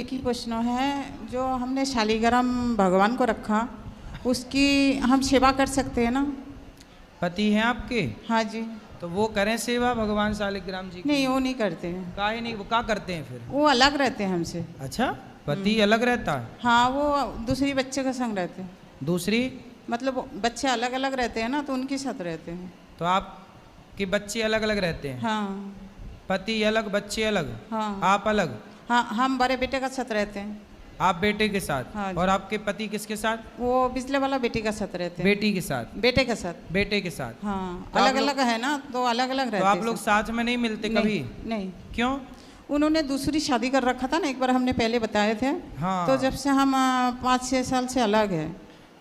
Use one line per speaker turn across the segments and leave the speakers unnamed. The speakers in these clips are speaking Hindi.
एक ही प्रश्न है, जो हमने शालिग्राम भगवान को रखा उसकी हम सेवा कर सकते हैं ना?
पति हैं आपके?
हाँ जी।
तो वो करें सेवा भगवान शालिग्राम जी की?
नहीं, वो नहीं करते हैं।
काहे नहीं, वो क्या करते हैं फिर?
वो अलग रहते हैं हमसे।
अच्छा, पति अलग रहता है?
हाँ, वो दूसरी बच्चे के संग रहते हैं।
दूसरी
मतलब बच्चे अलग अलग रहते हैं ना, तो उनके साथ रहते हैं।
तो आपके बच्चे अलग अलग रहते हैं?
हाँ।
पति अलग, बच्चे अलग?
हाँ।
आप अलग?
हाँ, हम बड़े बेटे का साथ रहते हैं।
आप बेटे के साथ?
हाँ।
और आपके पति किसके साथ?
वो पिछले वाला बेटी का साथ रहते हैं।
बेटी के साथ?
बेटे के साथ।
बेटे के साथ।
हाँ,
तो
अलग अलग है ना, तो अलग अलग रहते
तो
हैं।
आप लोग साथ में नहीं मिलते कभी?
नहीं।
क्यों?
उन्होंने दूसरी शादी कर रखा था ना, एक बार हमने पहले बताए थे।
हाँ।
तो जब से हम 5-6 साल से अलग है।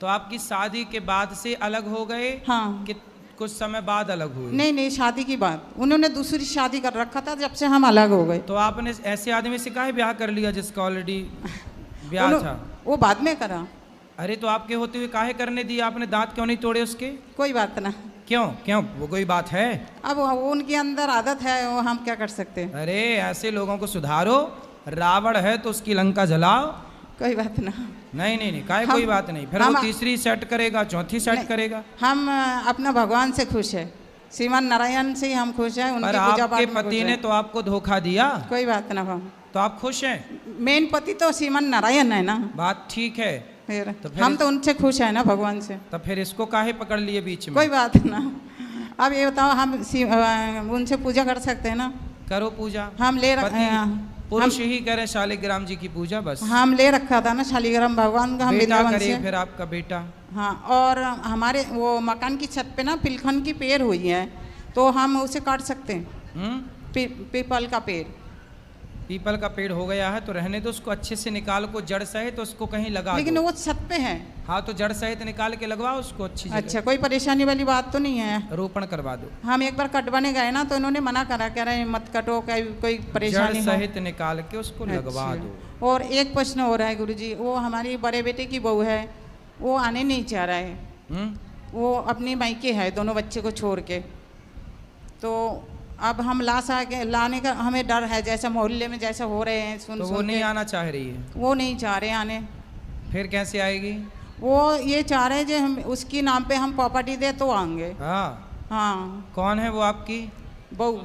तो आपकी शादी के बाद से अलग हो गए?
हाँ।
कि कुछ समय बाद अलग हुए?
नहीं नहीं, शादी की बात, उन्होंने दूसरी शादी कर रखा था, जब से हम अलग हो गए।
तो आपने ऐसे आदमी से काहे ब्याह कर लिया जिसका ऑलरेडी ब्याह था?
वो बाद में करा।
अरे तो आपके होते हुए काहे करने दिया आपने? दांत क्यों नहीं तोड़े उसके?
कोई बात ना।
क्यों क्यों, वो कोई बात है?
अब वो उनके अंदर आदत है, वो हम क्या कर सकते हैं।
अरे ऐसे लोगों को सुधारो। रावण है तो उसकी लंका जलाओ।
कोई बात ना।
नहीं नहीं नहीं, काहे कोई बात नहीं। फिर वो तीसरी सेट करेगा, चौथी सेट करेगा।
हम अपना भगवान से खुश है, श्रीमान नारायण से ही हम खुश हैं।
पर आपके पति ने तो आपको धोखा दिया।
कोई बात ना।
तो आप खुश हैं?
मेन पति तो श्रीमान नारायण है ना।
बात ठीक है।
फिर हम तो उनसे खुश है ना, भगवान से।
तो फिर इसको काहे पकड़ लिए बीच में?
कोई बात ना। अब ये बताओ, हम उनसे पूजा कर सकते हैं ना?
करो पूजा।
हम ले
पुरुष ही करें शालिग्राम जी की पूजा बस।
हम ले रखा था ना शालिग्राम भगवान का, हम वृंदावन से।
फिर आपका बेटा।
हाँ, और हमारे वो मकान की छत पे ना पिलखन की पेड़ हुई है, तो हम उसे काट सकते हैं। पीपल का पेड़।
पीपल का पेड़ हो गया है तो रहने दो उसको, अच्छे से निकाल को जड़ सहित तो उसको कहीं लगा
लेकिन
दो।
वो छत पे है।
हाँ तो जड़ सहित निकाल के लगवाओ उसको अच्छी जगह।
अच्छा, कोई परेशानी वाली बात तो नहीं है?
रोपण करवा दो।
हम एक बार कटवाने गए ना, तो इन्होंने मना करा, कह रहे मत कटो, कोई परेशानी
जड़ सहित निकाल के उसको लगवा दो।
और एक प्रश्न हो रहा है गुरुजी, वो हमारी बड़े बेटे की बहू है, वो आने नहीं चाह रहा है। वो अपनी मायके है दोनों बच्चे को छोड़ के। तो अब हम लाने का हमें डर है, जैसा मोहल्ले में जैसा हो रहे हैं सुन।
तो वो नहीं आना चाह रही है?
वो नहीं चाह रहे आने।
फिर कैसे आएगी?
वो ये चाह रहे हैं जो हम उसकी नाम पे हम प्रॉपर्टी दे तो आएंगे।
हाँ
हाँ।
कौन है वो? आपकी
बहू।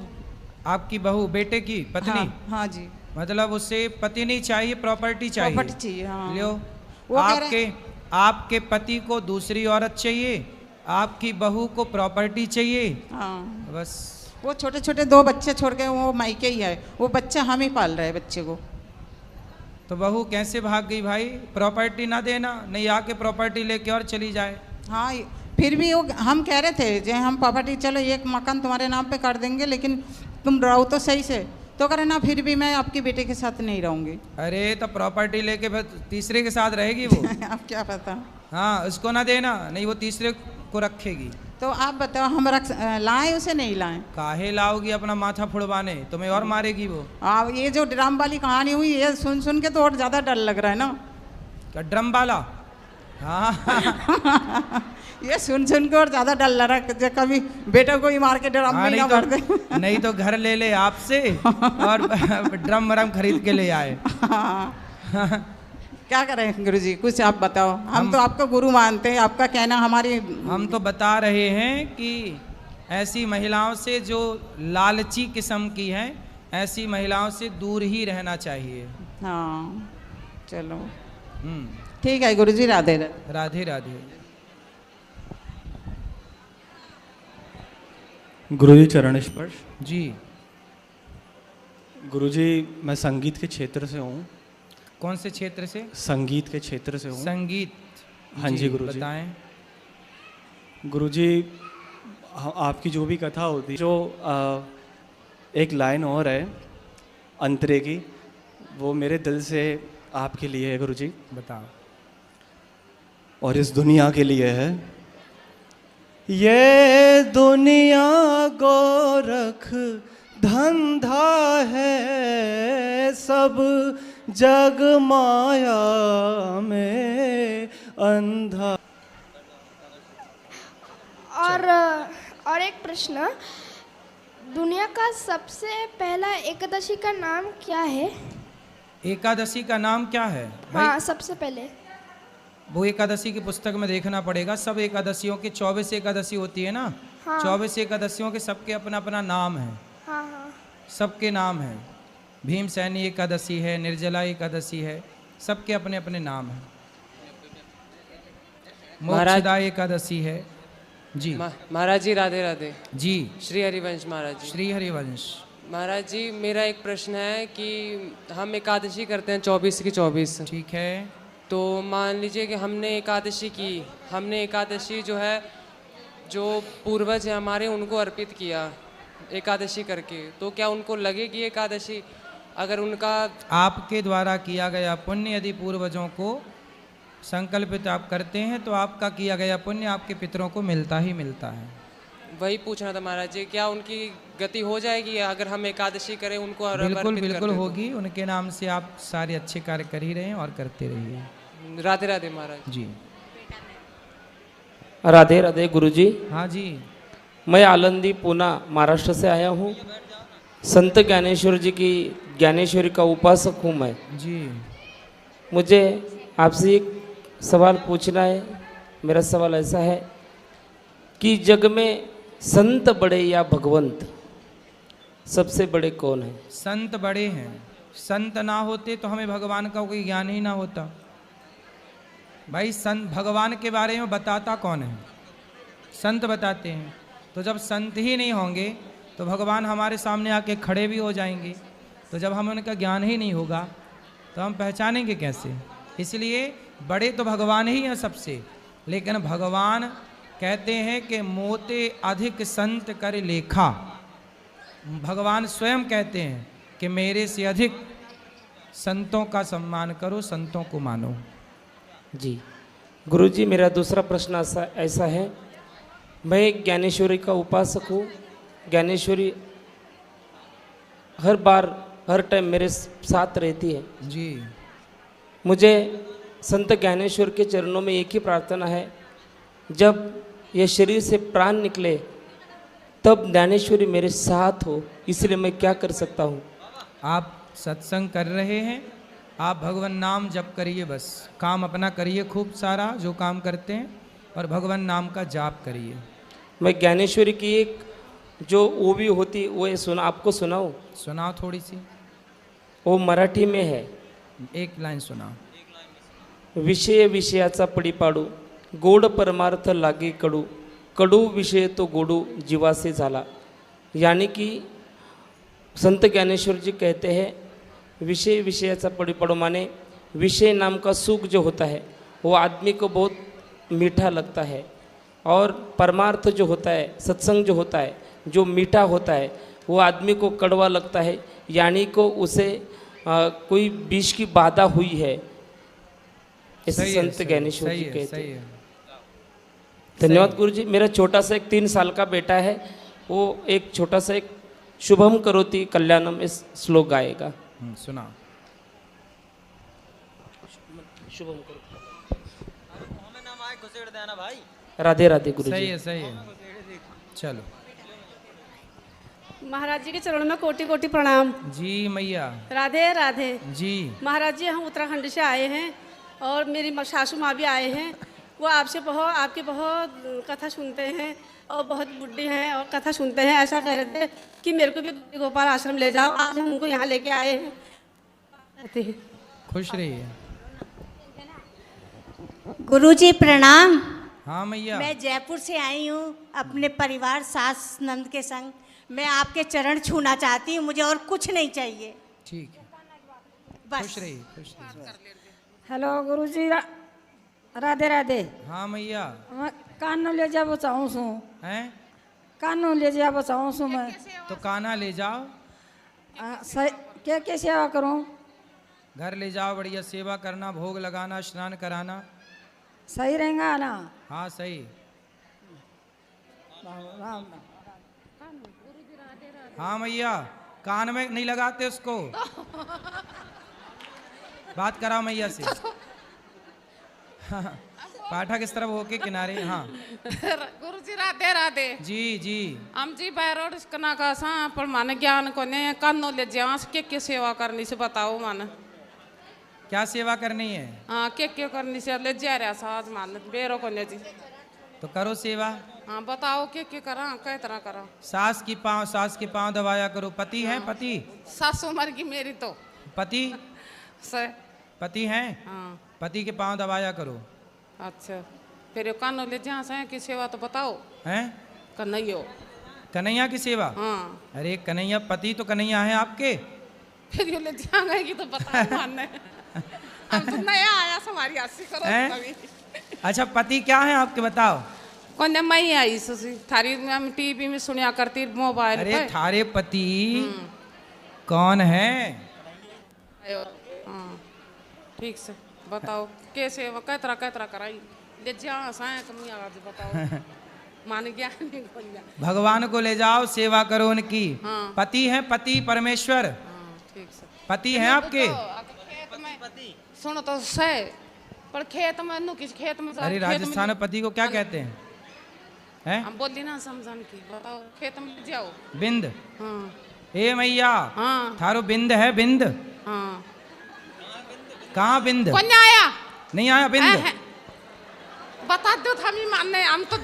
आपकी बहू, बेटे की पत्नी?
हाँ जी।
मतलब उसे पति नहीं चाहिए, प्रॉपर्टी चाहिए?
प्रॉपर्टी चाहिए। हाँ।
लो, आपके पति को दूसरी औरत चाहिए, आपकी बहू को प्रॉपर्टी चाहिए।
हाँ
बस।
वो छोटे छोटे 2 बच्चे छोड़ के वो मायके ही है, वो बच्चा हम ही पाल रहे हैं बच्चे को।
तो बहू कैसे भाग गई भाई? प्रॉपर्टी ना देना, नहीं आके प्रॉपर्टी लेके और चली जाए।
हाँ, फिर भी वो हम कह रहे थे जो हम प्रॉपर्टी, चलो एक मकान तुम्हारे नाम पे कर देंगे, लेकिन तुम रहो तो सही से। तो करे ना, फिर भी मैं आपके बेटे के साथ नहीं रहूंगी।
अरे तो प्रॉपर्टी लेके फिर तीसरे के साथ रहेगी वो?
अब क्या पता।
हाँ, उसको ना देना, नहीं वो तीसरे को रखेगी।
तो आप बताओ, हम लाएं उसे नहीं लाएं?
काहे लाओगी अपना माथा फुड़वाने? तुम्हें और मारेगी वो।
ये जो ड्राम वाली कहानी हुई, ये सुन सुन के तो और ज्यादा डर लग रहा है ना।
क्या ड्रम वाला? हाँ।
ये सुन सुन के और ज्यादा डर लग रहा है, कभी बेटा को ही मार के ड्रम में ना भर दे।
नहीं तो घर ले ले आपसे और ड्रम वरम खरीद के ले आए।
क्या करें गुरुजी, कुछ आप बताओ। हम तो आपको गुरु मानते हैं, आपका कहना हमारी। हम
तो बता रहे हैं कि ऐसी महिलाओं से जो लालची किस्म की हैं, ऐसी महिलाओं से दूर ही रहना चाहिए।
हाँ चलो ठीक है गुरुजी, राधे राधे।
राधे राधे।
गुरुजी चरण स्पर्श।
जी
गुरुजी, मैं संगीत के क्षेत्र से हूँ।
कौन से क्षेत्र से?
संगीत के क्षेत्र से हूँ।
संगीत?
हाँ जी गुरुजी।
बताएं।
गुरुजी, आपकी जो भी कथा होती, जो एक लाइन और है अंतरे की, वो मेरे दिल से आपके लिए है गुरुजी।
बताओ।
और इस दुनिया के लिए है। ये दुनिया गोरख धंधा है, सब जग माया में अंधा।
और एक प्रश्न, दुनिया का सबसे पहला एकादशी का नाम क्या है?
एकादशी का नाम क्या है भाई?
हाँ सबसे पहले
वो एकादशी की पुस्तक में देखना पड़ेगा। सब एकादशियों के 24 एकादशी होती है ना,
हाँ।
24 एकादशियों के सबके अपना अपना नाम है,
हाँ हाँ
सबके नाम है। भीमसैनी एकादशी है, निर्जला एकादशी है, सबके अपने अपने नाम हैं। मोक्षदा एकादशी है जी।
महाराज जी राधे राधे।
जी
श्री हरिवंश महाराज जी।
श्री हरिवंश।
महाराज जी मेरा एक प्रश्न है कि हम एकादशी करते हैं 24 की 24।
ठीक है।
तो मान लीजिए कि हमने एकादशी जो है जो पूर्वज हैं हमारे उनको अर्पित किया एकादशी करके, तो क्या उनको लगेगी एकादशी? अगर उनका
आपके द्वारा किया गया पुण्य यदि पूर्वजों को संकल्पित आप करते हैं तो आपका किया गया पुण्य आपके पितरों को मिलता ही मिलता है।
वही पूछना था महाराज जी, क्या उनकी गति हो जाएगी अगर हम एकादशी करें उनको
बिल्कुल
अर्पित
बिल्कुल
करते तो?
होगी। उनके नाम से आप सारे अच्छे कार्य कर ही रहे हैं और करते रहिए।
राधे राधे महाराज
जी।
राधे राधे गुरुजी।
हाँ जी।
मैं आलंदी पूना महाराष्ट्र से आया हूँ। संत ज्ञानेश्वर जी की ज्ञानेश्वरी का उपासक हूँ मैं
जी।
मुझे आपसे एक सवाल पूछना है। मेरा सवाल ऐसा है कि जग में संत बड़े या भगवंत, सबसे बड़े कौन है?
संत बड़े हैं। संत ना होते तो हमें भगवान का कोई ज्ञान ही ना होता। भाई संत भगवान के बारे में बताता कौन है? संत बताते हैं। तो जब संत ही नहीं होंगे तो भगवान हमारे सामने आके खड़े भी हो जाएंगे। तो जब हमें उनका ज्ञान ही नहीं होगा तो हम पहचानेंगे कैसे? इसलिए बड़े तो भगवान ही हैं सबसे, लेकिन भगवान कहते हैं कि मोते अधिक संत कर लेखा। भगवान स्वयं कहते हैं कि मेरे से अधिक संतों का सम्मान करो, संतों को मानो।
जी गुरुजी, मेरा दूसरा प्रश्न ऐसा है, मैं ज्ञानेश्वरी का उपासक हूँ। ज्ञानेश्वरी हर बार हर टाइम मेरे साथ रहती है
जी।
मुझे संत ज्ञानेश्वर के चरणों में एक ही प्रार्थना है, जब ये शरीर से प्राण निकले तब ज्ञानेश्वरी मेरे साथ हो। इसलिए मैं क्या कर सकता हूँ?
आप सत्संग कर रहे हैं, आप भगवान नाम जप करिए, बस काम अपना करिए खूब सारा जो काम करते हैं, और भगवान नाम का जाप करिए।
मैं ज्ञानेश्वरी की एक जो वो भी होती वो आपको सुनाऊँ?
सुनाओ थोड़ी सी।
वो मराठी में है।
एक लाइन सुनाओ।
विषय विषयाचा पडी पाडू, गोड परमार्थ लागे कडू, कडू विषय तो गोडू जीवासे झाला। यानी कि संत ज्ञानेश्वर जी कहते हैं विषय विषयाचा पड़ी पाडू माने विषय नाम का सुख जो होता है वो आदमी को बहुत मीठा लगता है, और परमार्थ जो होता है, सत्संग जो होता है, जो मीठा होता है वो आदमी को कड़वा लगता है। यानी को उसे कोई विष की बाधा हुई है, ऐसे संत ज्ञानेश्वर जी कहते हैं। धन्यवाद गुरुजी। मेरा छोटा सा एक 3 साल का बेटा है, वो एक छोटा सा एक शुभम करोति कल्याणम इस श्लोक गाएगा।
सुना।
शुभम करो। राधे राधे गुरुजी।
सही है, सही है। चलो।
महाराज जी के चरणों में कोटि कोटि प्रणाम।
जी मैया।
राधे राधे
जी।
महाराज जी हम उत्तराखंड से आए हैं और मेरी सासू माँ भी आए हैं। वो आपकी बहुत कथा सुनते हैं और बहुत बुढ़ी हैं और कथा सुनते हैं। ऐसा कह रहे थे कि मेरे को भी गोपाल आश्रम ले जाओ। आज हम उनको यहाँ लेके आए हैं।
खुश रहिए।
गुरुजी प्रणाम।
हाँ मैया।
मैं जयपुर से आई हूँ अपने परिवार सास नंद के संग। मैं आपके चरण छूना चाहती हूँ, मुझे और कुछ नहीं चाहिए।
ठीक है,
बस।
खुश रहिए, खुश रहिए।
हेलो गुरुजी, राधे राधे।
हाँ मैया।
मैं कानू ले जा बचाऊँ सू
हैं?
कानू ले जा बचाऊँ सू मैं।
तो कान्हा ले जाओ।
क्या सेवा करूँ?
घर ले जाओ, बढ़िया सेवा करना, भोग लगाना, स्नान कराना।
सही रहेगा ना?
हाँ सही।
राम।
हाँ मैया, कान में नहीं लगाते उसको। बात कराओ मैया से। पाठक इस तरफ होके किनारे। हाँ
गुरुजी राधे राधे।
जी जी।
हम जी बैरोड इसकना का सा पर माने ज्ञान को ने कानो ले जास के सेवा करनी से बताओ मन।
क्या सेवा करनी है?
हाँ क्या करनी से ले जा रहा साज मान बेरो को जी।
तो करो सेवा।
हाँ बताओ क्या करा कै तरह करा।
सास के पाँव दबाया करो। पति है? पति
सासू मर गई मेरी तो।
पति
से
पति हैं?
हाँ
पति के पाँव दबाया करो।
अच्छा फिर कानो ले जहाँ से की सेवा तो बताओ।
हैं?
कन्हैयो
कन्हैया की सेवा?
हाँ
अरे कन्हैया, पति तो कन्हैया है आपके।
फिर ये ले जाएंगे की तो बताओ मानने। अब तो नया आया हमारी आसी करो
हैं? अच्छा पति क्या है आपके, बताओ।
कौन मैं ही आई सुसी थारी हम टीवी में सुनिया करती मोबाइल
अरे
पे।
थारे पति कौन है?
हाँ ठीक से बताओ कैसे कै तरह कराई ले जा साए कमी आवाज बताओ। मान गया नहीं बोल गया।
भगवान को ले जाओ, सेवा करो उनकी।
हाँ।
पति है, पति परमेश्वर।
हाँ ठीक से
पति हैं आपके?
खेत में सुनो तो से पर खेत में नु किस खेत में
अरे राजस्थान में पति को क्या कहते हैं? हैं?
हम बोली ना समझन की बताओ खेत में जाओ।
बिंद।
हाँ
ए मैया,
हाँ
थारो बिंद है? बिंद
हाँ
कहाँ बिंद?
कौन आया?
नहीं आया बिंद?
बता दो हम ही मानने हम तो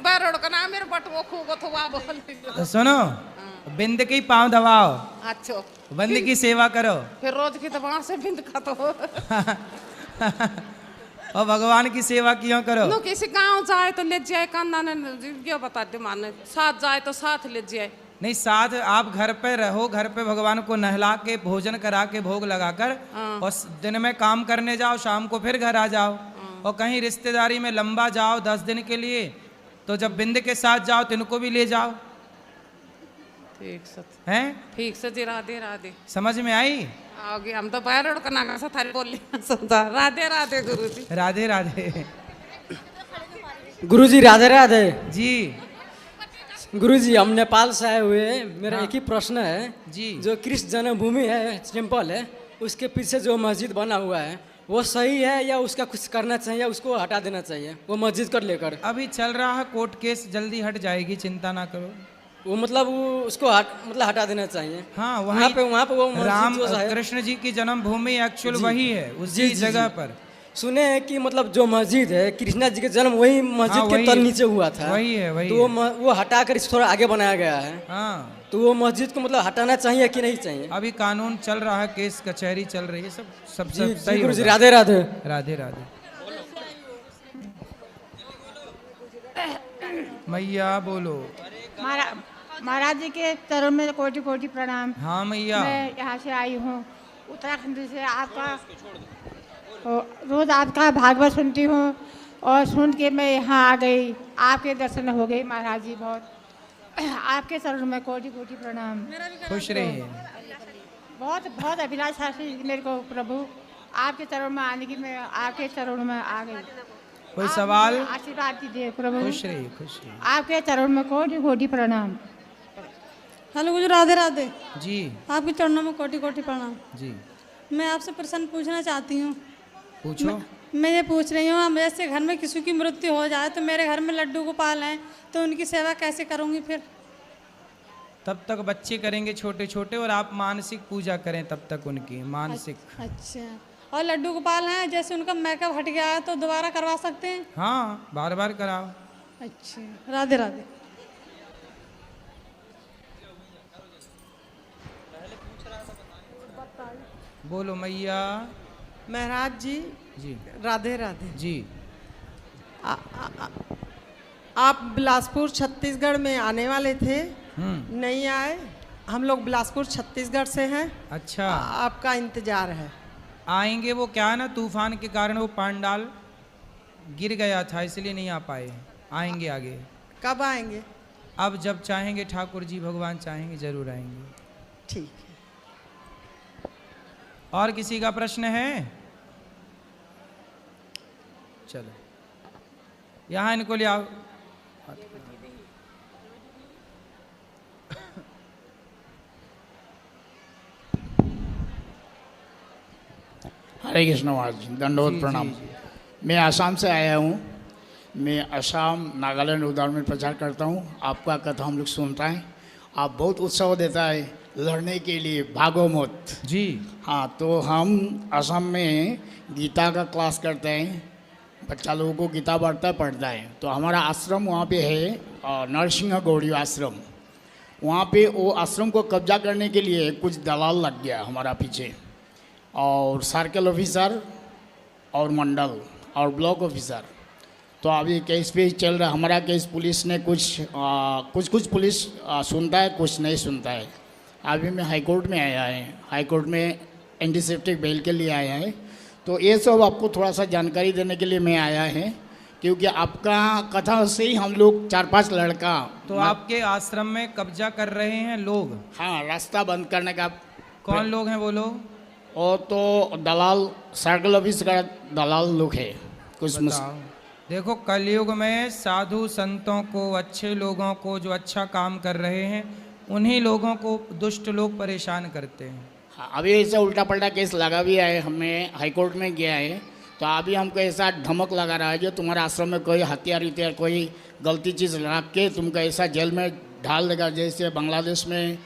बैरोड का नाम मेरे बटुओ खूब तो वहाँ बोल।
तो सुनो, बिंद की पाँव दबाओ।
अच्छा
बिंद की सेवा करो।
फिर रोज की दवा से बिंद का तो।
और भगवान की सेवा क्यों करो?
नो किसी गांव जाए तो ले जाए कान्ना ने क्यों बता दे माने साथ जाए तो साथ ले जाए।
नहीं, साथ आप घर पे रहो, घर पे भगवान को नहला के भोजन करा के भोग लगाकर और दिन में काम करने जाओ, शाम को फिर घर आ जाओ। और कहीं रिश्तेदारी में लंबा जाओ 10 दिन के लिए तो जब बिंद के साथ जाओ तो इनको भी ले जाओ।
ठीक से
हैं?
ठीक से जी राधे राधे।
समझ में आई?
आओगे हम तो बैरोड का नाम से थारी बोल समझा। राधे राधे गुरुजी।
राधे राधे।
गुरुजी राधे राधे।
जी
गुरुजी हम नेपाल से आए हुए हैं। मेरा एक ही प्रश्न है
जी।
जो कृष्ण जन्मभूमि है टेम्पल है उसके पीछे जो मस्जिद बना हुआ है वो सही है या उसका कुछ करना चाहिए या उसको हटा देना चाहिए वो मस्जिद कर लेकर?
अभी चल रहा है कोर्ट केस, जल्दी हट जाएगी, चिंता ना करो।
वो मतलब वो उसको हटा देना चाहिए।
हाँ
वहाँ पे वो मस्जिद
राम
जो है
कृष्ण जी की जन्मभूमि एक्चुअल वही है, उसी जगह पर।
सुने हैं कि मतलब जो मस्जिद है कृष्णा जी के जन्म वही मस्जिद के तल नीचे हुआ था।
वही है वही।
तो वो हटाकर इस थोड़ा आगे बनाया गया है।
हाँ
तो वो मस्जिद को मतलब हटाना चाहिए कि नहीं चाहिए?
अभी कानून चल रहा है, केस कचहरी चल रही है, सब
जी,
सही
गुरुजी
होगा।
राधे राधे।
राधे राधे। मैया बोलो।
महाराज जी के चरणों में कोटि कोटि प्रणाम।
हाँ मैया।
मैं यहाँ से आई हूँ उत्तराखंड से। आपका रोज आपका भागवत सुनती हूँ और सुन के मैं यहाँ आ गई, आपके दर्शन हो गए महाराज जी। बहुत आपके चरणों में कोटि कोटि प्रणाम।
खुश रहिए।
बहुत बहुत अभिलाषा थी मेरे को प्रभु आपके चरणों में आने की। मैं आपके चरणों में आ गई।
कोई सवाल?
आशीर्वाद दीजिए प्रभु।
खुश रहिए खुश रहिए।
आपके चरणों में कोटि कोटि प्रणाम।
हेलो गुरु राधे राधे।
जी
आपके चरणों में कोटि कोटि प्रणाम।
जी।
मैं आपसे प्रश्न पूछना चाहती हूँ।
पूछो।
मैं ये पूछ रही हूँ जैसे घर में किसी की मृत्यु हो जाए तो मेरे घर में लड्डू गोपाल हैं तो उनकी सेवा कैसे करूँगी फिर?
तब तक बच्चे करेंगे छोटे छोटे और आप मानसिक पूजा करें तब तक उनकी मानसिक।
अच्छा। और लड्डू गोपाल हैं जैसे उनका मेकअप हट गया है तो दोबारा करवा सकते हैं?
हाँ बार बार कराओ।
अच्छा राधे राधे।
बोलो मैया।
महाराज जी
जी
राधे राधे
जी।
आप बिलासपुर छत्तीसगढ़ में आने वाले थे, नहीं आए। हम लोग बिलासपुर छत्तीसगढ़ से हैं।
अच्छा।
आपका इंतजार है।
आएंगे, वो क्या है ना तूफान के कारण वो पांडाल गिर गया था इसलिए नहीं आ पाए। आएंगे आगे।
कब आएंगे?
अब जब चाहेंगे ठाकुर जी भगवान चाहेंगे जरूर आएंगे।
ठीक है।
और किसी का प्रश्न है? चलो यहाँ इनको ले आओ।
हरे कृष्ण महाराज, दंडवत प्रणाम। मैं आसाम से आया हूँ। मैं असम नागालैंड उधर में प्रचार करता हूँ। आपका कथा हम लोग सुनता है। आप बहुत उत्साह देता है, लड़ने के लिए भागो मत।
जी
हाँ, तो हम असम में गीता का क्लास करते हैं, बच्चा लोगों को गीता पढ़ता है। तो हमारा आश्रम वहाँ पे है नरसिंह गौड़ी आश्रम। वहाँ पे वो आश्रम को कब्जा करने के लिए कुछ दलाल लग गया हमारा पीछे, और सर्कल ऑफिसर और मंडल और ब्लॉक ऑफिसर। तो अभी केस पे चल रहा है हमारा केस। पुलिस ने कुछ पुलिस सुनता है, कुछ नहीं सुनता है। अभी मैं हाई कोर्ट में आया है, हाई कोर्ट में एंटीसेप्टिक बेल के लिए आया है। तो ये सब आपको थोड़ा सा जानकारी देने के लिए मैं आया है, क्योंकि आपका कथा से ही हम लोग 4-5 लड़का।
तो आपके आश्रम में कब्जा कर रहे हैं लोग?
हाँ, रास्ता बंद करने का।
कौन लोग हैं वो लोग?
और तो दलाल, सर्कल ऑफिस का दलाल लोग है कुछ।
देखो, कलयुग में साधु संतों को, अच्छे लोगों को, जो अच्छा काम कर रहे हैं, उन्हीं लोगों को दुष्ट लोग परेशान करते हैं।
हाँ, अभी ऐसा उल्टा पल्टा केस लगा भी है, हमें हाई कोर्ट में गया है। तो अभी हमको ऐसा धमक लगा रहा है जो तुम्हारे आश्रम में कोई हथियार कोई गलती चीज़ रख के तुमको ऐसा जेल में डाल देगा, जैसे बांग्लादेश में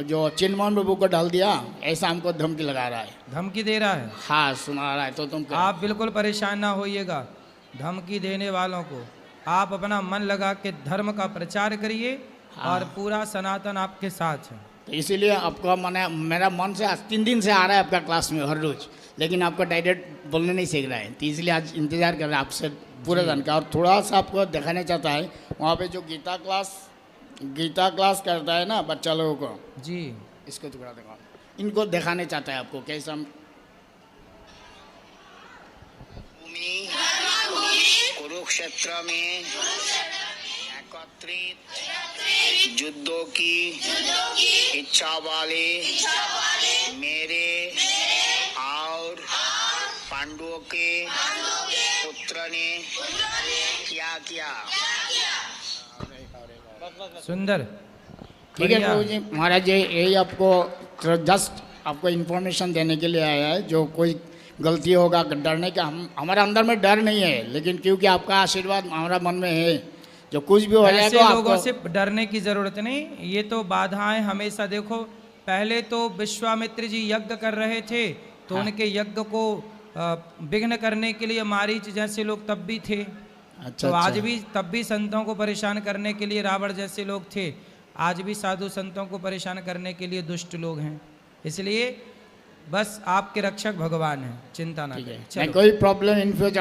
जो चिन्मोहन बाबू को डाल दिया, ऐसा हमको धमकी लगा रहा है।
धमकी दे रहा है?
हाँ, सुना रहा है। तो तुम
आप बिल्कुल परेशान ना होइएगा धमकी देने वालों को। आप अपना मन लगा के धर्म का प्रचार करिए। हाँ। और पूरा सनातन आपके साथ है।
तो इसीलिए आपका मेरा मन से 3 दिन से आ रहा है आपका क्लास में हर रोज, लेकिन आपका डायरेक्ट बोलने नहीं सीख रहा है। तो इसलिए आज इंतज़ार कर रहा है आपसे पूरा जानकारी। और थोड़ा सा आपको दिखाना चाहता है, वहाँ पे जो गीता क्लास करता है ना बच्चा लोगों को
जी,
इसको टुकड़ा दिखाओ, इनको दिखाने चाहता है आपको कैसा कुरुक्षेत्र में एकत्रित युद्धों की इच्छा वाले मेरे और पांडवों के पुत्र ने क्या किया।
सुंदर,
ठीक है प्रभु जी। महाराज जी, यही आपको जस्ट आपको इन्फॉर्मेशन देने के लिए आया है। जो कोई गलती होगा, डरने का हमारे अंदर में डर नहीं है, लेकिन क्योंकि आपका आशीर्वाद हमारा मन में है, जो कुछ भी हो जाएगा
ऐसे लोगों से डरने की जरूरत नहीं। ये तो बाधाएं हमेशा, देखो पहले तो विश्वामित्र जी यज्ञ कर रहे थे, तो हाँ। उनके यज्ञ को विघ्न करने के लिए मारीच जैसे लोग तब भी थे। अच्छा, तो आज भी तब भी संतों को परेशान करने के लिए रावण जैसे लोग थे। आज भी साधु संतों को परेशान करने के लिए दुष्ट लोग हैं। इसलिए बस आपके रक्षक भगवान हैं, चिंता ना करें।
कोई प्रॉब्लम इन फ्यूचर